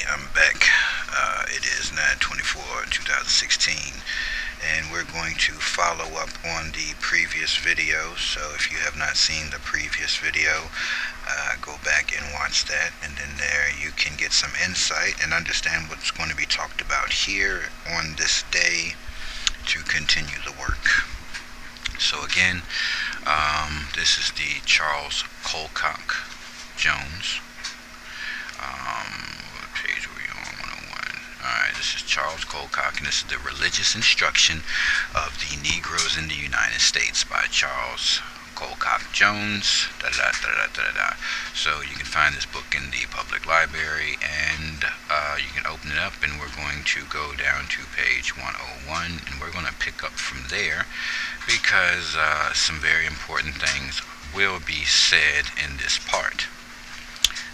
I'm back. It is 9/24/2016, and we're going to follow up on the previous video. So if you have not seen the previous video, go back and watch that, and then there you can get some insight and understand what's going to be talked about here on this day to continue the work. So again, this is the Charles Colcock Jones. What page were you on? 101. Alright, this is Charles Colcock, and this is The Religious Instruction of the Negroes in the United States by Charles Colcock Jones. So you can find this book in the public library, and you can open it up, and we're going to go down to page 101, and we're going to pick up from there because some very important things will be said in this part.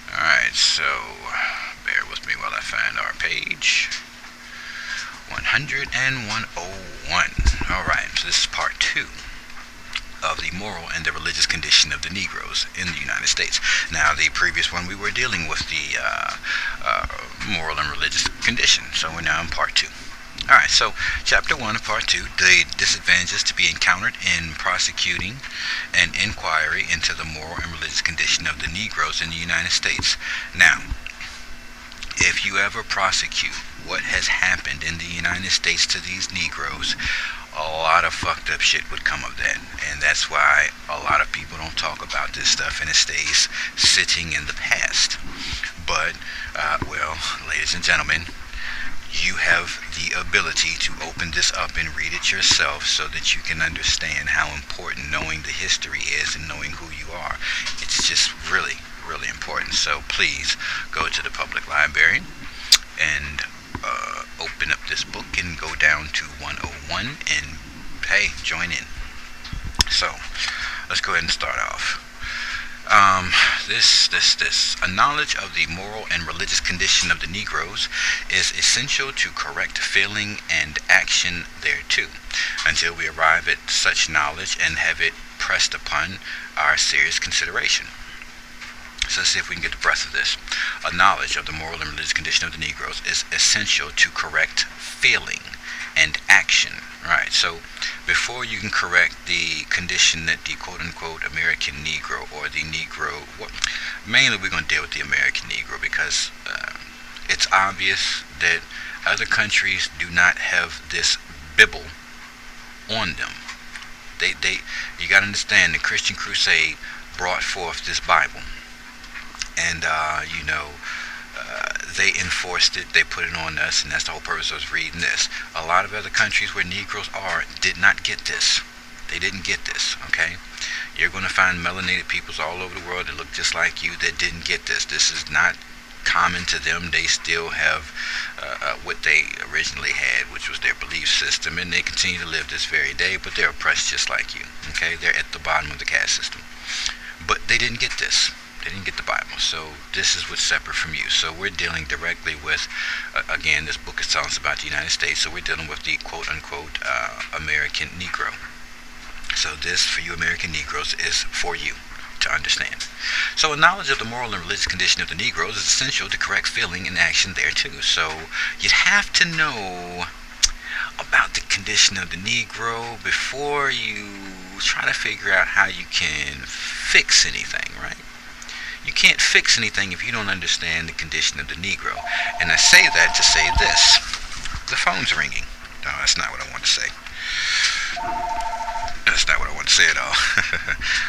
Alright, so bear with me while I find our page 100 and 101. Alright, so this is part 2 of the moral and the religious condition of the Negroes in the United States. Now, the previous one we were dealing with the moral and religious condition, so we're now in part 2. Alright, so chapter 1 of part 2, the disadvantages to be encountered in prosecuting an inquiry into the moral and religious condition of the Negroes in the United States. Now, if you ever prosecute what has happened in the United States to these Negroes, a lot of fucked up shit would come of that. And that's why a lot of people don't talk about this stuff, and it stays sitting in the past. But, well, ladies and gentlemen, you have the ability to open this up and read it yourself so that you can understand how important knowing the history is and knowing who you are. It's just really, really important. So please go to the public library and open up this book and go down to 101 and, hey, join in. So let's go ahead and start off. A knowledge of the moral and religious condition of the Negroes is essential to correct feeling and action thereto, until we arrive at such knowledge and have it pressed upon our serious consideration. So let's see if we can get the breadth of this. A knowledge of the moral and religious condition of the Negroes is essential to correct feeling and action. Right, so before you can correct the condition that the quote-unquote American Negro or the Negro, mainly we're going to deal with the American Negro because it's obvious that other countries do not have this Bible on them. You got to understand, the Christian Crusade brought forth this Bible, and they enforced it, they put it on us, and that's the whole purpose of us reading this. A lot of other countries where Negroes are did not get this. They didn't get this, okay? You're going to find melanated peoples all over the world that look just like you that didn't get this. This is not common to them. They still have what they originally had, which was their belief system, and they continue to live this very day, but they're oppressed just like you, okay? They're at the bottom of the caste system. But they didn't get this. They didn't get the Bible, so this is what's separate from you. So we're dealing directly with, again, this book is telling us about the United States, so we're dealing with the quote-unquote American Negro. So this, for you American Negroes, is for you to understand. So a knowledge of the moral and religious condition of the Negroes is essential to correct feeling and action thereto. So you'd have to know about the condition of the Negro before you try to figure out how you can fix anything, right? You can't fix anything if you don't understand the condition of the Negro. And I say that to say this. The phone's ringing. No, that's not what I want to say. That's not what I want to say at all.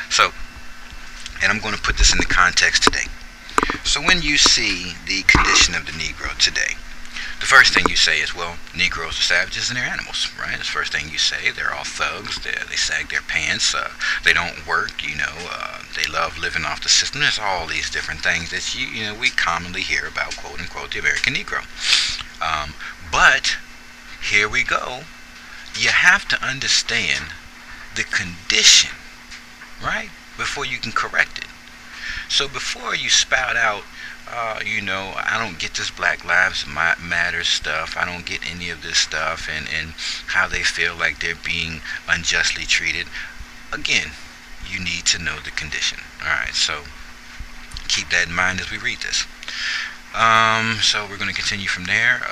So, and I'm going to put this into context today. So when you see the condition of the Negro today, the first thing you say is, well, Negroes are savages and they're animals, right? That's the first thing you say. They're all thugs. They sag their pants. They don't work, they love living off the system. There's all these different things that we commonly hear about, quote unquote, the American Negro. But here we go. You have to understand the condition, right? Before you can correct it. So before you spout out, I don't get this Black Lives Matter stuff. I don't get any of this stuff and how they feel like they're being unjustly treated. Again, you need to know the condition. Alright, so keep that in mind as we read this. So we're going to continue from there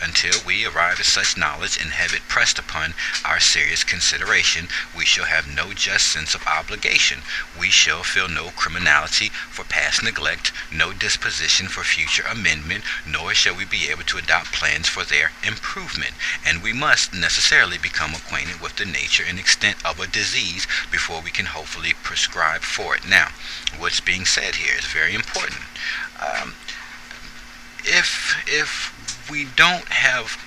until we arrive at such knowledge and have it pressed upon our serious consideration. We shall have no just sense of obligation. We shall feel no criminality for past neglect, no disposition for future amendment, nor shall we be able to adopt plans for their improvement. And we must necessarily become acquainted with the nature and extent of a disease before we can hopefully prescribe for it. Now, what's being said here is very important. If we don't have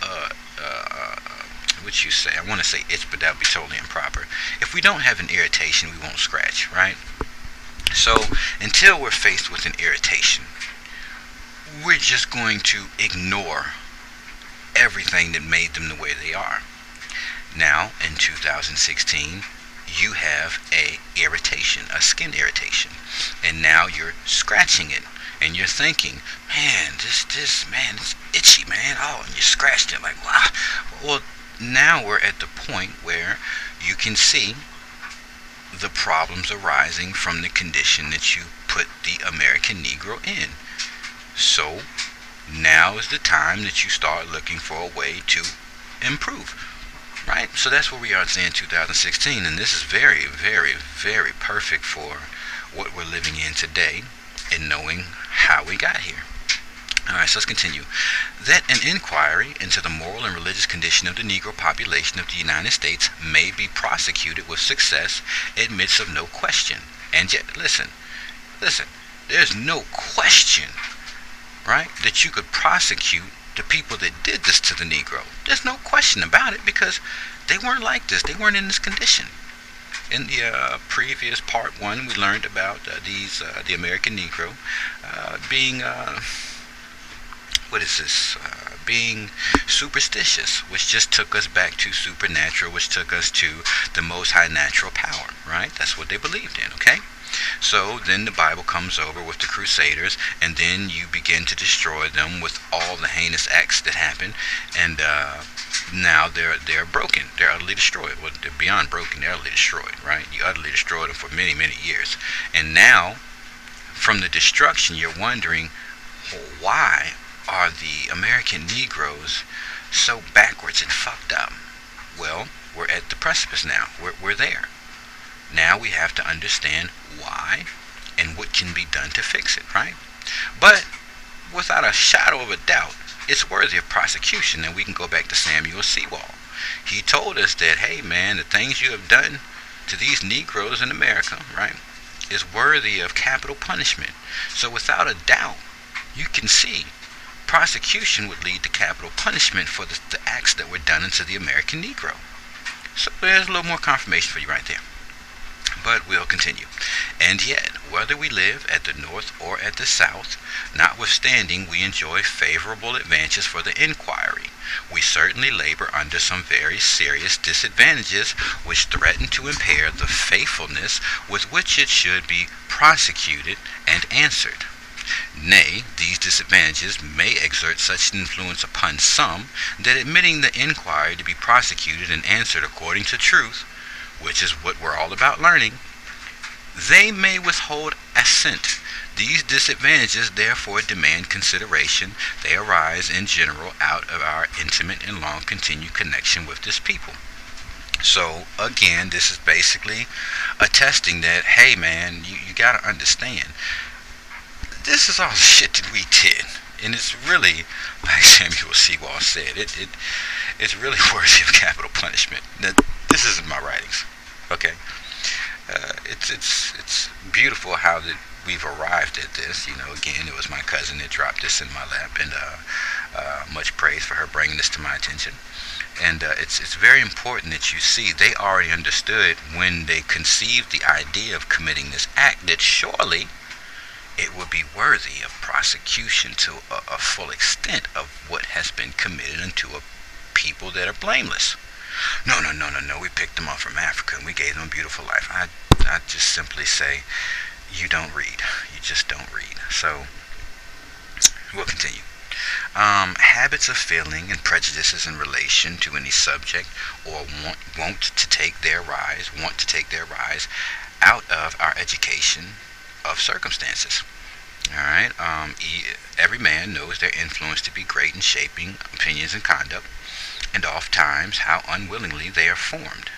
what you say, I want to say itch, but that would be totally improper. If we don't have an irritation, we won't scratch, right? So until we're faced with an irritation, we're just going to ignore everything that made them the way they are. Now, in 2016, you have a irritation, a skin irritation, and now you're scratching it. And you're thinking, man, man, it's itchy, man. Oh, and you scratched it like, wow. Well, now we're at the point where you can see the problems arising from the condition that you put the American Negro in. So now is the time that you start looking for a way to improve, right? So that's where we are today in 2016, and this is very, very, very perfect for what we're living in today and knowing how we got here. Alright, so let's continue. That an inquiry into the moral and religious condition of the Negro population of the United States may be prosecuted with success admits of no question. And yet, listen, there's no question, right, that you could prosecute the people that did this to the Negro. There's no question about it, because they weren't like this. They weren't in this condition. In the previous part 1, we learned about the American Negro being being superstitious, which just took us back to supernatural, which took us to the most high natural power, right? That's what they believed in, okay? So then the Bible comes over with the Crusaders, and then you begin to destroy them with all the heinous acts that happen, and now they're broken. They're utterly destroyed. Well, they're beyond broken. They're utterly destroyed, right? You utterly destroyed them for many, many years. And now, from the destruction, you're wondering, well, why are the American Negroes so backwards and fucked up? Well, we're at the precipice now. We're there. Now we have to understand why and what can be done to fix it, right? But without a shadow of a doubt, it's worthy of prosecution, and we can go back to Samuel Sewall. He told us that, hey man, the things you have done to these Negroes in America, right, is worthy of capital punishment. So without a doubt, you can see prosecution would lead to capital punishment for the acts that were done into the American Negro. So there's a little more confirmation for you right there. But we'll continue. And yet, whether we live at the North or at the South, notwithstanding we enjoy favorable advantages for the inquiry, we certainly labor under some very serious disadvantages which threaten to impair the faithfulness with which it should be prosecuted and answered. Nay, these disadvantages may exert such an influence upon some, that admitting the inquiry to be prosecuted and answered according to truth, which is what we're all about learning, they may withhold assent. These disadvantages therefore demand consideration. They arise in general out of our intimate and long continued connection with this people. So again, this is basically attesting that, hey man, you gotta understand, this is all shit that we did. And it's really, like Samuel Sewall said, it's really worthy of capital punishment. Now, this isn't my writings, okay? It's beautiful how that we've arrived at this. You know, again, it was my cousin that dropped this in my lap, and much praise for her bringing this to my attention. And it's very important that you see they already understood when they conceived the idea of committing this act that surely it would be worthy of prosecution to a full extent of what has been committed unto a people that are blameless. No, we picked them up from Africa and we gave them a beautiful life. I just simply say, you don't read. You just don't read. So, we'll continue. Habits of feeling and prejudices in relation to any subject or want to take their rise out of our education of circumstances. Alright? right? Every man knows their influence to be great in shaping opinions and conduct, and oft times how unwillingly they are formed,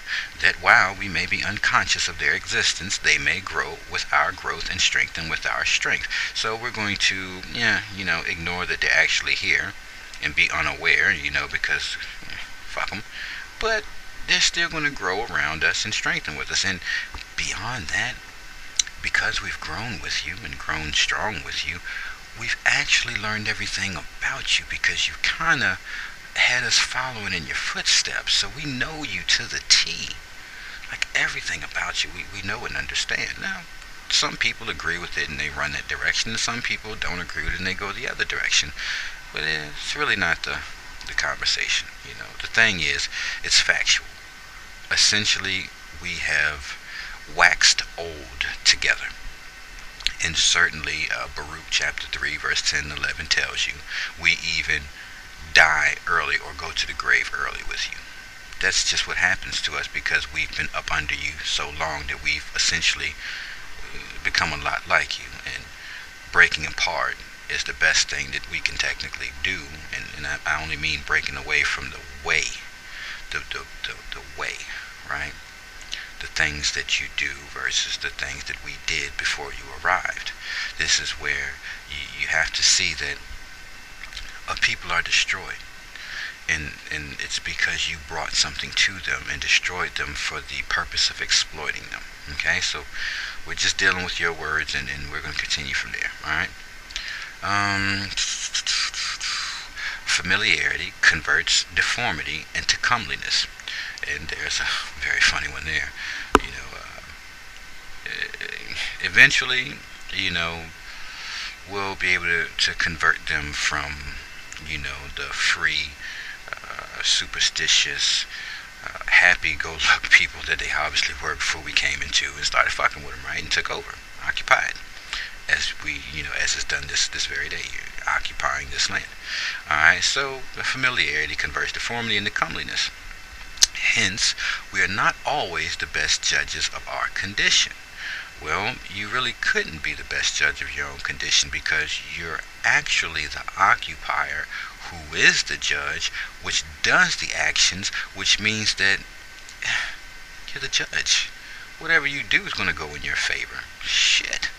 that while we may be unconscious of their existence, they may grow with our growth and strengthen with our strength. So we're going to, ignore that they're actually here and be unaware, because fuck them. But they're still going to grow around us and strengthen with us. And beyond that, because we've grown with you and grown strong with you, we've actually learned everything about you because you kind of had us following in your footsteps. So we know you to the T. Like everything about you, we know and understand. Now, some people agree with it and they run that direction, and some people don't agree with it and they go the other direction. But it's really not the conversation. The thing is, it's factual. Essentially, we have waxed old together. And certainly, Baruch chapter 3, verse 10 and 11 tells you, we even die early or go to the grave early with you. That's just what happens to us because we've been up under you so long that we've essentially become a lot like you. And breaking apart is the best thing that we can technically do. And I only mean breaking away from the way. The way, right? The things that you do versus the things that we did before you arrived. This is where you have to see that people are destroyed. And it's because you brought something to them and destroyed them for the purpose of exploiting them. Okay, so we're just dealing with your words, and we're going to continue from there. All right. Familiarity converts deformity into comeliness, and there's a very funny one there. Eventually, we'll be able to convert them from, the free, superstitious, happy-go-lucky people that they obviously were before we came into and started fucking with them, right, and took over, occupied, as we, as it's done this very day, occupying this land. All right, so the familiarity converts deformity into comeliness. Hence, we are not always the best judges of our condition. Well, you really couldn't be the best judge of your own condition because you're actually the occupier who is the judge, which does the actions, which means that you're the judge. Whatever you do is going to go in your favor. Shit.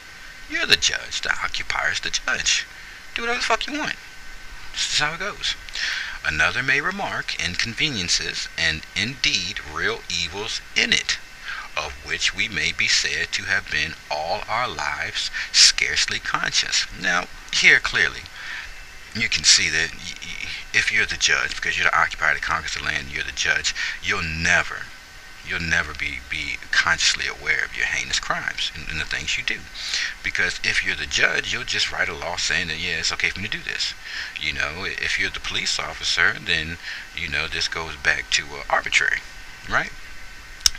You're the judge. The occupier's the judge. Do whatever the fuck you want. This is how it goes. Another may remark inconveniences and indeed real evils in it, of which we may be said to have been all our lives scarcely conscious. Now, here clearly, you can see that if you're the judge, because you're the occupier that conquers the land, you're the judge, you'll never be consciously aware of your heinous crimes and the things you do. Because if you're the judge, you'll just write a law saying that, yeah, it's okay for me to do this. If you're the police officer, then, this goes back to arbitrary, right?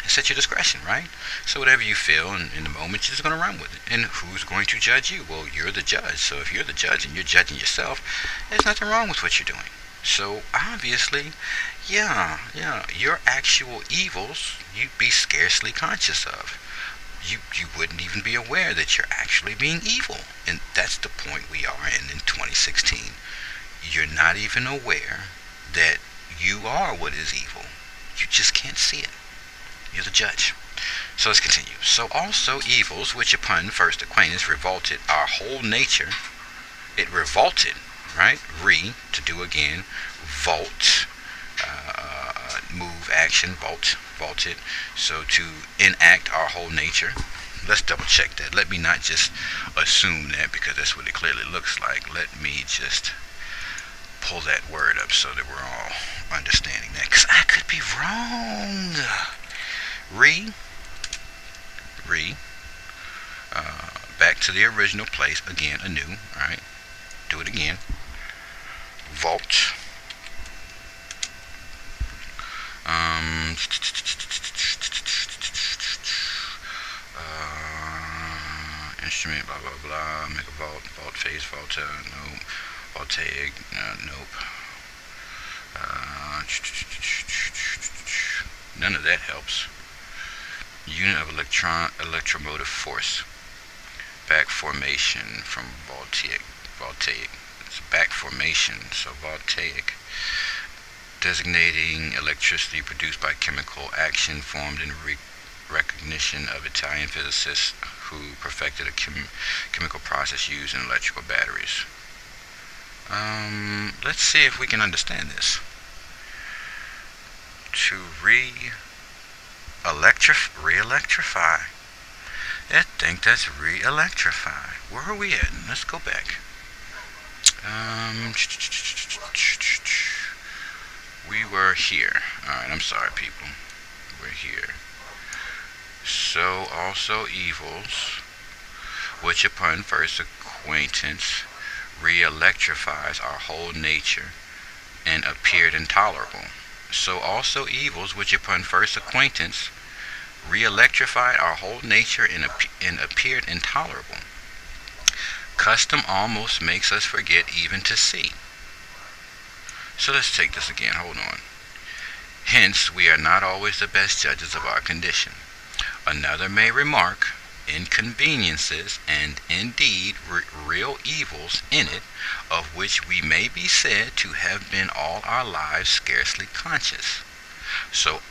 It's at your discretion, right? So whatever you feel in the moment, you're just going to run with it. And who's going to judge you? Well, you're the judge. So if you're the judge and you're judging yourself, there's nothing wrong with what you're doing. So obviously, yeah, your actual evils, you'd be scarcely conscious of. You wouldn't even be aware that you're actually being evil. And that's the point we are in 2016. You're not even aware that you are what is evil. You just can't see it. You're the judge. So let's continue. So also evils, which upon first acquaintance revolted our whole nature. It revolted, right? To do again. Vault. Move, action, vaulted. So to enact our whole nature. Let's double check that. Let me not just assume that because that's what it clearly looks like. Let me just pull that word up so that we're all understanding that. Because I could be wrong. Back to the original place again, anew. All right, do it again. Vault. Instrument, blah blah blah. Make a vault, vault phase, volta, nope. Voltaic, nope. None of that helps. Unit of electromotive force. back formation from voltaic. It's back formation, so voltaic, designating electricity produced by chemical action formed in recognition of Italian physicists who perfected a chemical process used in electrical batteries. Let's see if we can understand this. To re-electrify. I think that's re-electrify. Where are we at? Let's go back. We were here. Alright, I'm sorry, people. We're here. So also evils, which upon first acquaintance re-electrifies our whole nature and appeared intolerable. So also evils, which upon first acquaintance re-electrified our whole nature and appeared intolerable. Custom almost makes us forget even to see. So let's take this again. Hold on. Hence, we are not always the best judges of our condition. Another may remark inconveniences and indeed real evils in it, of which we may be said to have been all our lives scarcely conscious. So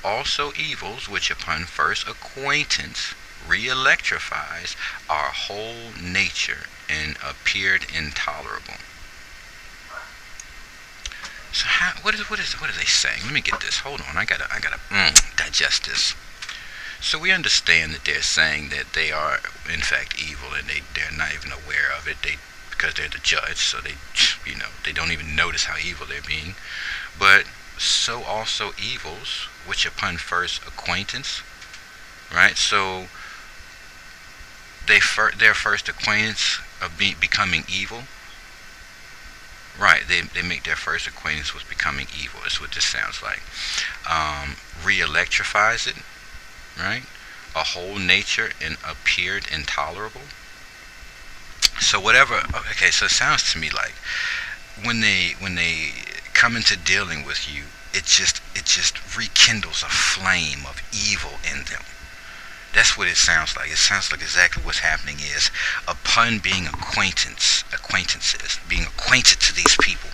also evils, which upon first acquaintance re-electrifies our whole nature and appeared intolerable. So what are they saying? Let me get this. Hold on. I gotta digest this. So we understand that they're saying that they are in fact evil, and they're not even aware of it. Because they're the judge, so they don't even notice how evil they're being. But so also evils, which upon first acquaintance, right? So their first acquaintance of becoming evil, right? They make their first acquaintance with becoming evil. That's what this sounds like. Re-electrifies it, right? A whole nature and appeared intolerable. So whatever. Okay, so it sounds to me like when they come into dealing with you, it just rekindles a flame of evil in them. That's what it sounds like. It sounds like exactly what's happening is upon being acquainted to these people,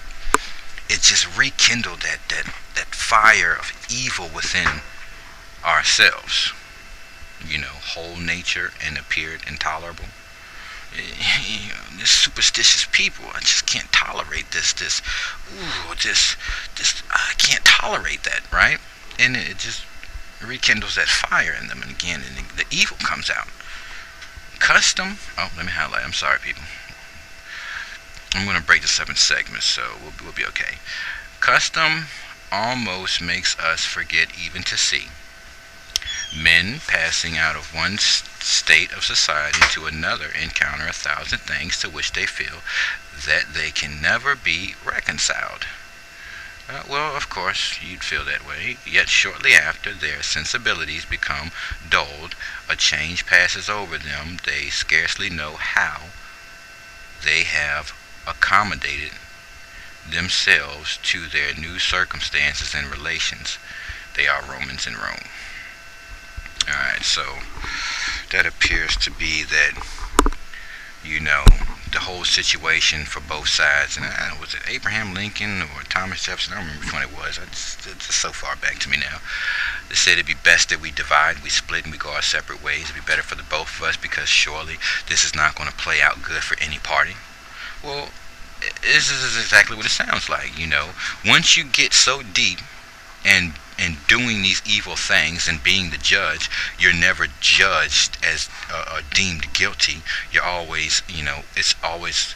it just rekindled that fire of evil within ourselves. Whole nature and appeared intolerable. This superstitious people, I just can't tolerate this. I can't tolerate that, right? And it just rekindles that fire in them, and again, the evil comes out. Custom. Oh, let me highlight. I'm sorry, people. I'm going to break this up in segments, so we'll be okay. Custom almost makes us forget even to see. Men passing out of one state of society to another encounter 1,000 things to which they feel that they can never be reconciled. Well, of course, you'd feel that way. Yet shortly after their sensibilities become dulled, a change passes over them. They scarcely know how they have accommodated themselves to their new circumstances and relations. They are Romans in Rome. Alright, so that appears to be that, the whole situation for both sides. And was it Abraham Lincoln or Thomas Jefferson? I don't remember which one it was. It's so far back to me now. They said it'd be best that we divide, we split, and we go our separate ways. It'd be better for the both of us, because surely this is not going to play out good for any party. Well, this is exactly what it sounds like. Once you get so deep and doing these evil things and being the judge, you're never judged as deemed guilty. You're always, it's always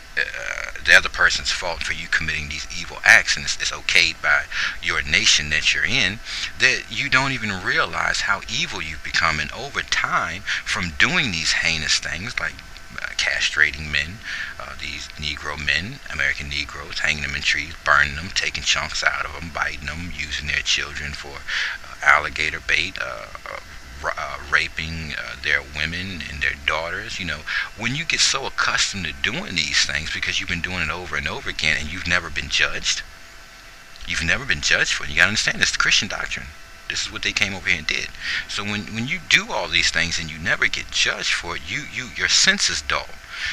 the other person's fault for you committing these evil acts, and it's okayed by your nation that you're in, that you don't even realize how evil you've become. And over time, from doing these heinous things like castrating men, these Negro men, American Negroes, hanging them in trees, burning them, taking chunks out of them, biting them, using their children for alligator bait, raping their women and their daughters. When you get so accustomed to doing these things because you've been doing it over and over again, and you've never been judged for it. You got to understand, it's the Christian doctrine. This is what they came over here and did. So when you do all these things and you never get judged for it, your sense is dull.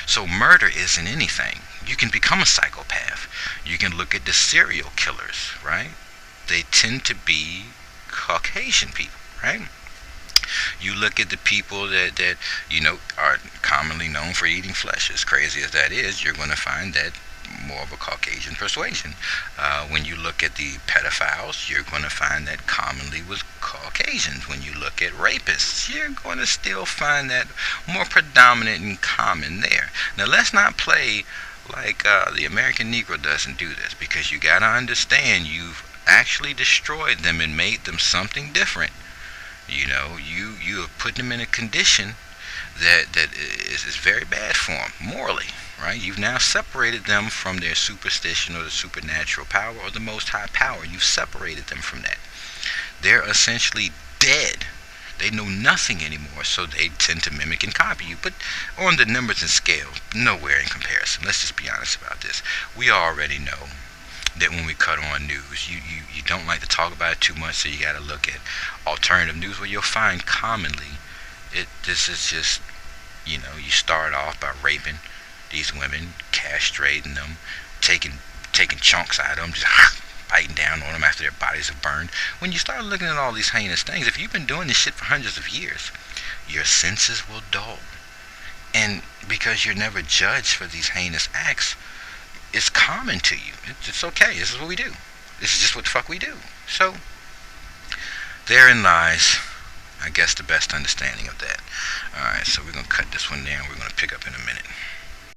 So murder isn't anything. You can become a psychopath. You can look at the serial killers, right? They tend to be Caucasian people, right? You look at the people that are commonly known for eating flesh. As crazy as that is, you're going to find that more of a Caucasian persuasion. When you look at the pedophiles, you're going to find that commonly with Caucasians. When you look at rapists, you're going to still find that more predominant and common there. Now, let's not play like the American Negro doesn't do this, because you got to understand you've actually destroyed them and made them something different. You have put them in a condition that is very bad for them morally, right? You've now separated them from their superstition or the supernatural power or the most high power. You've separated them from that. They're essentially dead. They know nothing anymore, so they tend to mimic and copy you. But on the numbers and scale, nowhere in comparison. Let's just be honest about this. We already know that when we cut on news, you don't like to talk about it too much, so you got to look at alternative news, where you'll find commonly this is just, you start off by raping these women, castrating them, taking chunks out of them, just biting down on them after their bodies have burned. When you start looking at all these heinous things, if you've been doing this shit for hundreds of years, your senses will dull. And because you're never judged for these heinous acts, it's common to you. It's okay. This is what we do. This is just what the fuck we do. So, therein lies, I guess, the best understanding of that. Alright, so we're going to cut this one there, and we're going to pick up in a minute.